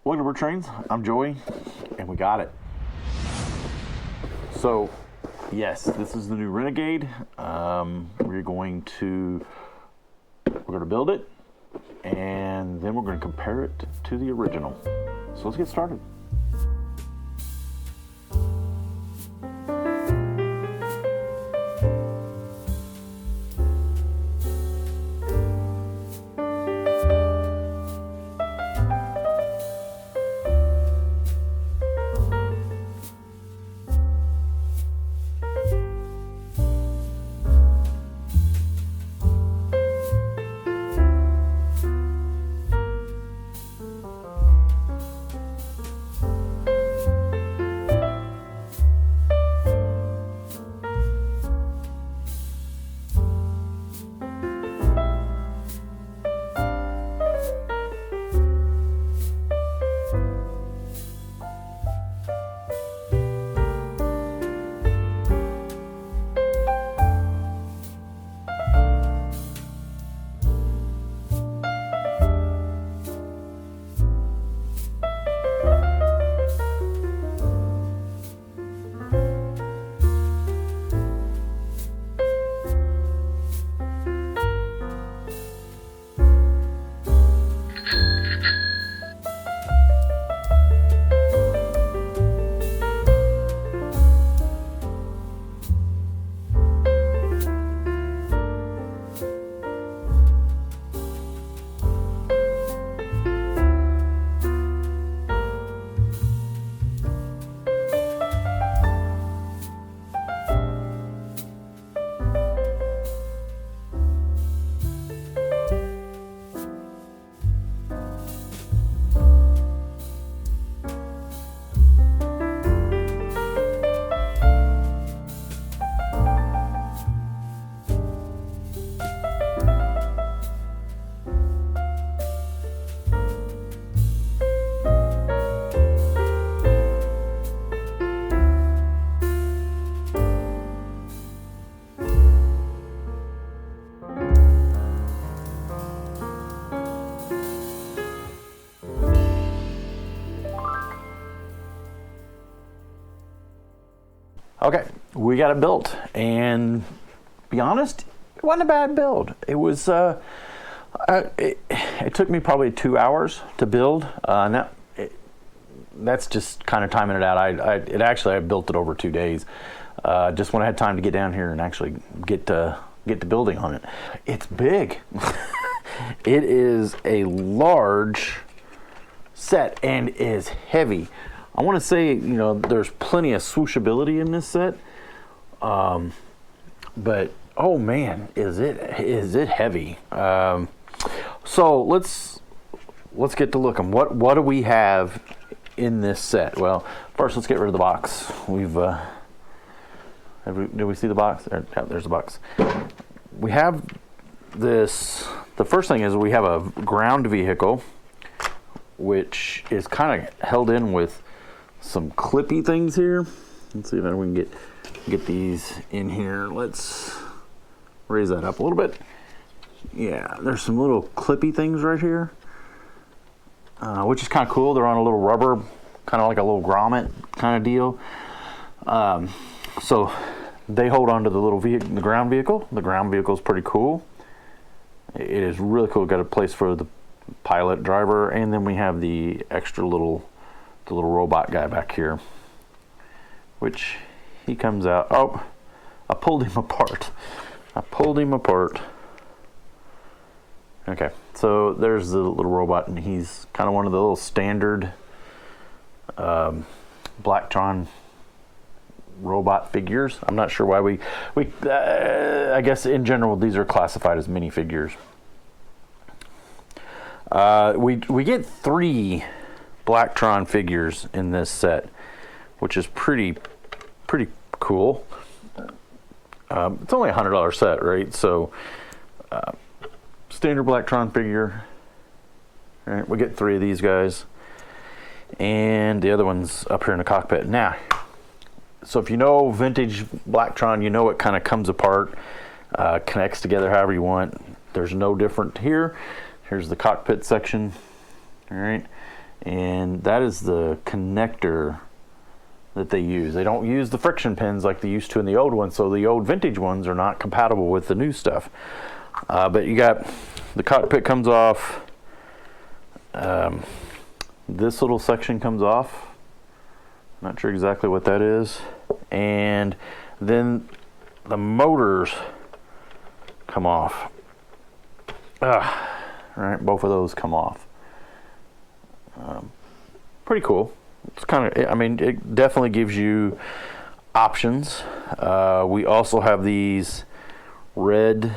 Welcome to Bird Trains. I'm Joey, and we got it. So, yes, this is the new Renegade. We're going to build it, and then we're going to compare it to the original. So let's get started. Okay, we got it built, and to be honest, it wasn't a bad build. It was, it took me probably 2 hours to build. That's just kind of timing it out. I built it over 2 days. Just when I had time to get down here and actually get to building on it. It's big. It is a large set and is heavy. I want to say, there's plenty of swooshability in this set, but oh man, is it heavy? So let's get to looking. What do we have in this set? Well, first let's get rid of the box. Did we see the box? There's the box. We have this. The first thing is we have a ground vehicle, which is kind of held in with some clippy things here. Let's see if we can get these in here. Let's raise that up a little bit. Yeah, there's some little clippy things right here, which is kind of cool. They're on a little rubber, kind of like a little grommet kind of deal. So they hold onto the ground vehicle. The ground vehicle is pretty cool. It is really cool. Got a place for the pilot, driver, and then we have the extra the little robot guy back here, which he comes out. Oh, I pulled him apart. Okay, so there's the little robot, and he's kind of one of the little standard Blacktron robot figures. I'm not sure why we I guess in general these are classified as minifigures. We get 3 Blacktron figures in this set, which is pretty cool. It's only a $100 set, right? So standard Blacktron figure. All right, we get 3 of these guys, and the other one's up here in the cockpit. Now, so if you know vintage Blacktron, you know it kind of comes apart, connects together however you want. There's no different here. Here's the cockpit section. All right, and that is the connector that they use. They don't use the friction pins like they used to in the old ones, so the old vintage ones are not compatible with the new stuff. But you got the cockpit comes off. This little section comes off. Not sure exactly what that is. And then the motors come off. Right, both of those come off. Pretty cool. It's kind of, I mean, it definitely gives you options. We also have these red,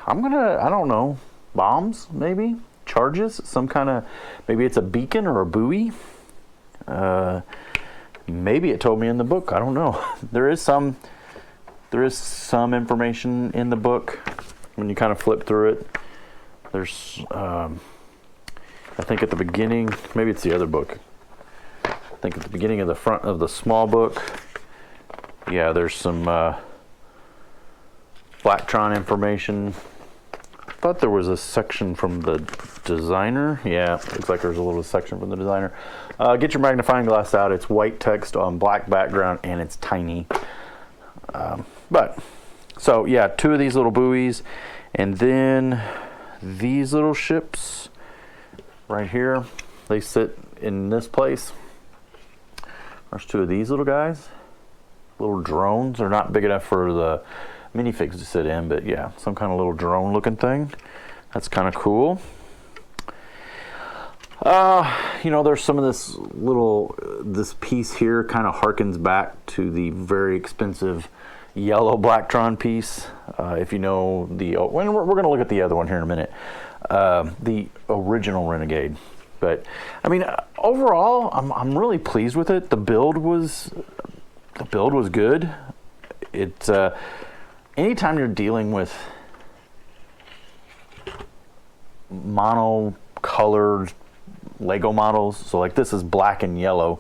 I don't know, bombs maybe? Charges? Some kind of, maybe it's a beacon or a buoy. Maybe it told me in the book, I don't know. There is some information in the book when you kind of flip through it. There's, I think at the beginning, maybe it's the other book. I think at the beginning of the front of the small book, yeah, there's some Blacktron information. I thought there was a section from the designer. Yeah, looks like there's a little section from the designer. Get your magnifying glass out. It's white text on black background, and it's tiny. So yeah, 2 of these little buoys, and then these little ships right here, they sit in this place. There's 2 of these little guys, little drones. They're not big enough for the minifigs to sit in, but yeah, some kind of little drone looking thing. That's kind of cool. You know, there's some of this piece here kind of harkens back to the very expensive yellow Blacktron piece. If you know we're going to look at the other one here in a minute. The original Renegade. But I mean, overall, I'm really pleased with it. The build was good. It anytime you're dealing with mono-colored Lego models, so like this is black and yellow.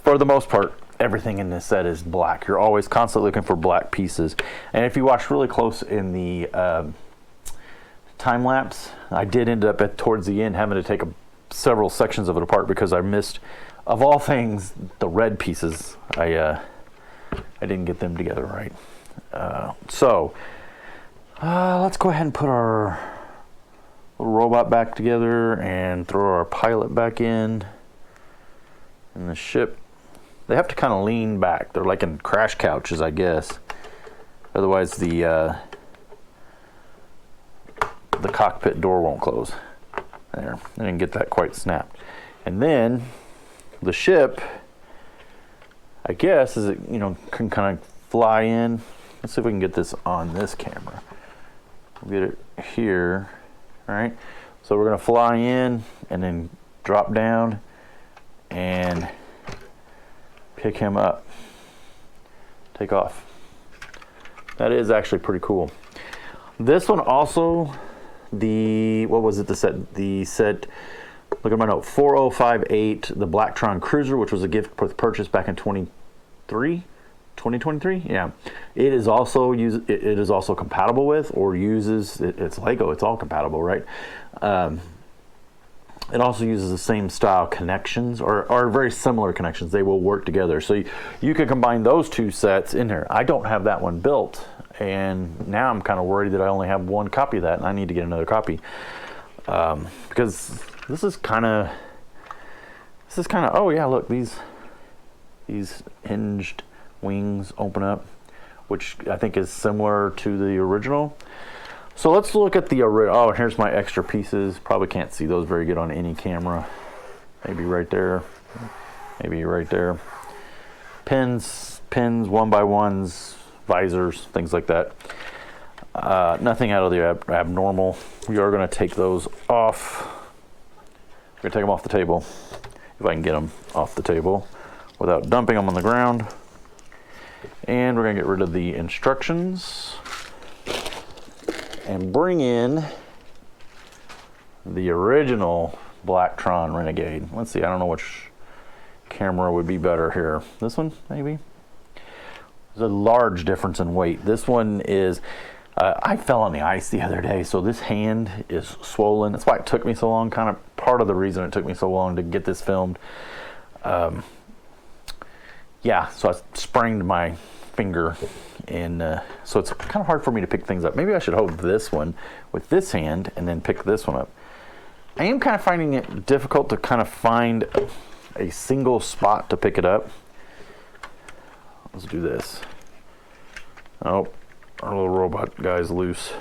For the most part, everything in this set is black. You're always constantly looking for black pieces. And if you watch really close in the time lapse, I did end up towards the end having to take several sections of it apart because I missed, of all things, the red pieces. I didn't get them together right. So let's go ahead and put our little robot back together and throw our pilot back in. And the ship, they have to kind of lean back. They're like in crash couches, I guess. Otherwise the cockpit door won't close. There, I didn't get that quite snapped. And then the ship, I guess, can kind of fly in. Let's see if we can get this on this camera. We'll get it here. All right. So we're gonna fly in and then drop down and pick him up. Take off. That is actually pretty cool. This one also, what was it? The set. Look at my note. 4058, the Blacktron Cruiser, which was a gift purchase back in 2023. Yeah, it is also it is also compatible with or uses. It's Lego. It's all compatible, right? It also uses the same style connections or very similar connections. They will work together. So you can combine those 2 sets in here. I don't have that one built, and now I'm kind of worried that I only have 1 copy of that, and I need to get another copy because this is kind of. Oh yeah, look, these hinged wings open up, which I think is similar to the original. So let's look at the original. Oh, here's my extra pieces. Probably can't see those very good on any camera. Maybe right there. Maybe right there. Pins, 1x1s, visors, things like that. Nothing out of the abnormal. We are going to take those off. We're going to take them off the table. If I can get them off the table without dumping them on the ground. And we're going to get rid of the instructions and bring in the original Blacktron Renegade. Let's see, I don't know which camera would be better here. This one, maybe? There's a large difference in weight. This one is, I fell on the ice the other day, so this hand is swollen. That's why it took me so long, kind of part of the reason it took me so long to get this filmed. Yeah, so I sprained my finger, and so it's kind of hard for me to pick things up. Maybe I should hold this one with this hand and then pick this one up. I am kind of finding it difficult to kind of find a single spot to pick it up. Let's do this. Oh, our little robot guy's loose.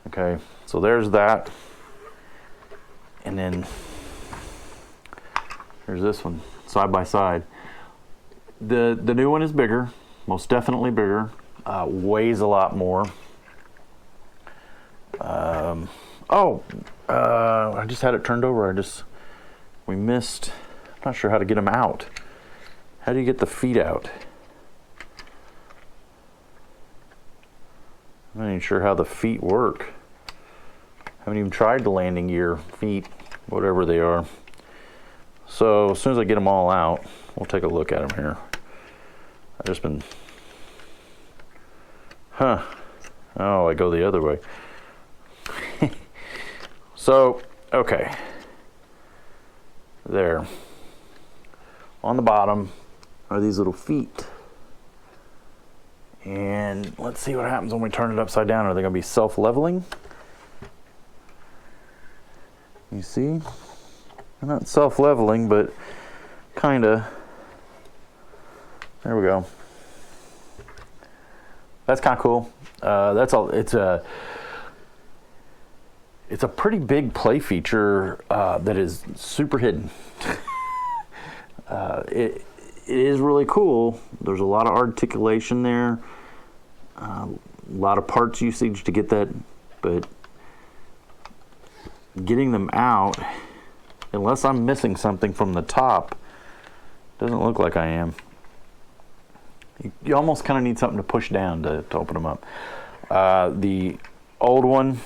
Okay, so there's that. And then there's this one, side by side. The new one is bigger, most definitely bigger, weighs a lot more. I just had it turned over. We missed, I'm not sure how to get them out. How do you get the feet out? I'm not even sure how the feet work. Haven't even tried the landing gear feet, whatever they are. So as soon as I get them all out, we'll take a look at them here. I've just been, oh, I go the other way. So, okay. There. On the bottom are these little feet. And let's see what happens when we turn it upside down. Are they going to be self-leveling? You see? They're not self-leveling, but kind of. There we go. That's kind of cool. That's all. It's a pretty big play feature that is super hidden. It is really cool. There's a lot of articulation there, a lot of parts usage to get that, but getting them out, unless I'm missing something from the top, doesn't look like I am. You almost kind of need something to push down to open them up. The old one,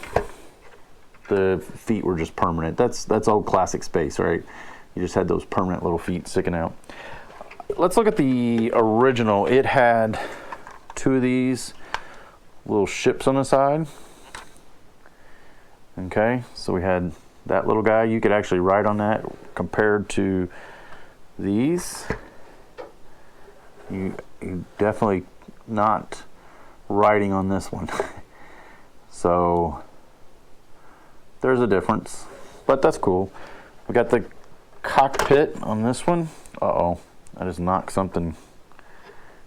the feet were just permanent. That's old classic space, right? You just had those permanent little feet sticking out. Let's look at the original. It had two of these little ships on the side. Okay, so we had that little guy. You could actually ride on that compared to these. You definitely not riding on this one. So there's a difference, but that's cool. We got the cockpit on this one. Uh-oh, I just knocked something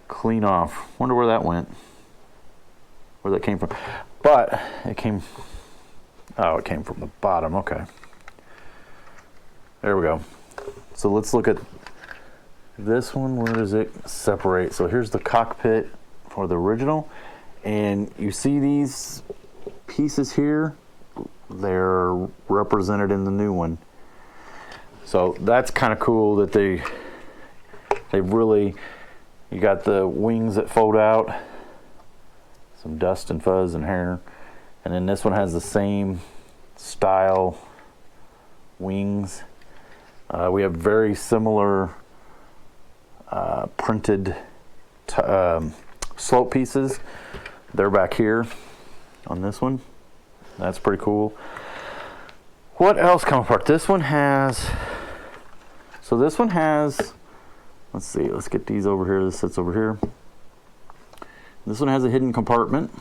clean off. Wonder where that went, where that came from. But it came from the bottom. Okay, there we go. So let's look at this one. Where does it separate? So here's the cockpit for the original, and you see these pieces here, they're represented in the new one. So that's kind of cool that they really, you got the wings that fold out, some dust and fuzz and hair, and then this one has the same style wings. We have very similar printed slope pieces. They're back here on this one. That's pretty cool. What else come apart? This one has, let's see, let's get these over here. This sits over here. This one has a hidden compartment,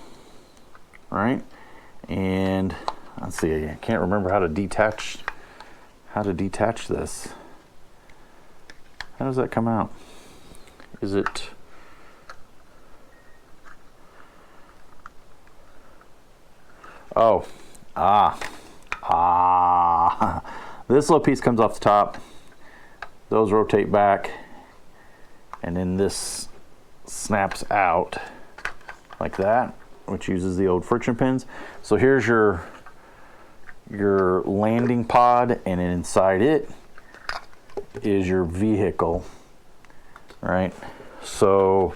right? And let's see, I can't remember how to detach this. How does that come out? Is it, oh, this little piece comes off the top. Those rotate back, and then this snaps out like that, which uses the old friction pins. So here's your landing pod, and inside it is your vehicle, right? So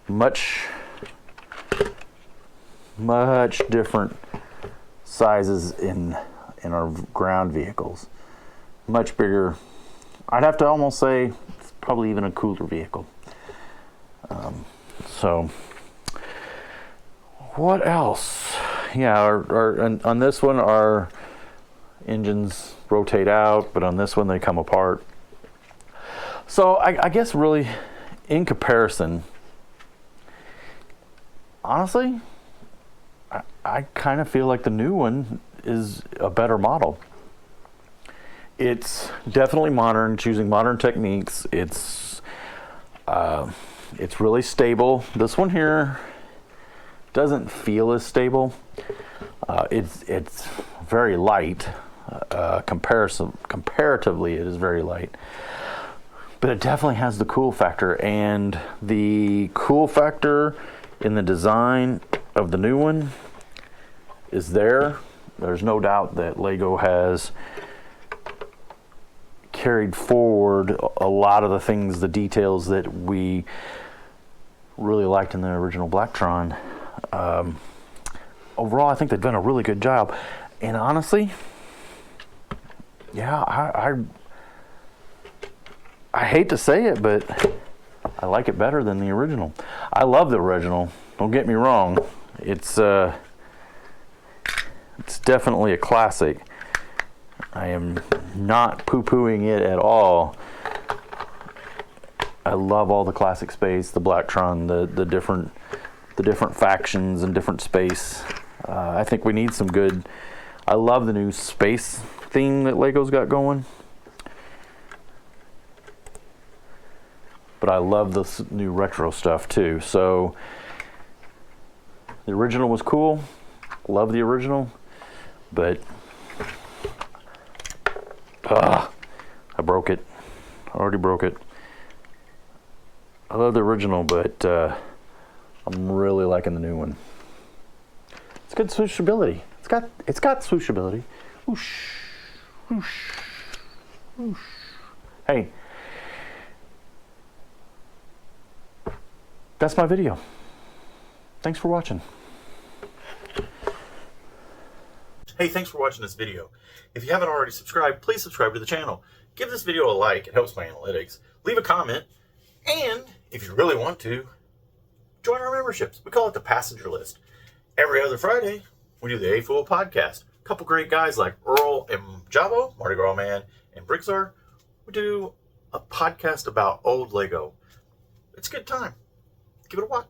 much different sizes in our ground vehicles. Much bigger. I'd have to almost say it's probably even a cooler vehicle. So What else? Yeah, on this one, our engines rotate out, but on this one, they come apart. So I guess really, in comparison, honestly, I kind of feel like the new one is a better model. It's definitely modern, it's using modern techniques. It's really stable. This one here doesn't feel as stable. It's very light. Comparatively, it is very light. But it definitely has the cool factor, and the cool factor in the design of the new one is there. There's no doubt that Lego has carried forward a lot of the things, the details that we really liked in the original Blacktron. Overall, I think they've done a really good job. And honestly, yeah, I hate to say it, but I like it better than the original. I love the original. Don't get me wrong. It's definitely a classic. I am not poo-pooing it at all. I love all the classic space, the Blacktron, the different factions and different space. I think we need some good. I love the new space theme that Lego's got going. But I love this new retro stuff too. So the original was cool. Love the original, but I broke it. I already broke it. I love the original, but I'm really liking the new one. It's good swooshability. It's got swooshability. Whoosh, whoosh, whoosh. Hey, that's my video. Thanks for watching. Hey, thanks for watching this video. If you haven't already subscribed, please subscribe to the channel. Give this video a like, it helps my analytics. Leave a comment, and if you really want to, join our memberships. We call it the passenger list. Every other Friday, we do the A Fool podcast. A couple great guys like Earl and Jabo, Mardi Gras Man, and Brickzar. We do a podcast about old Lego. It's a good time. Give it a watch.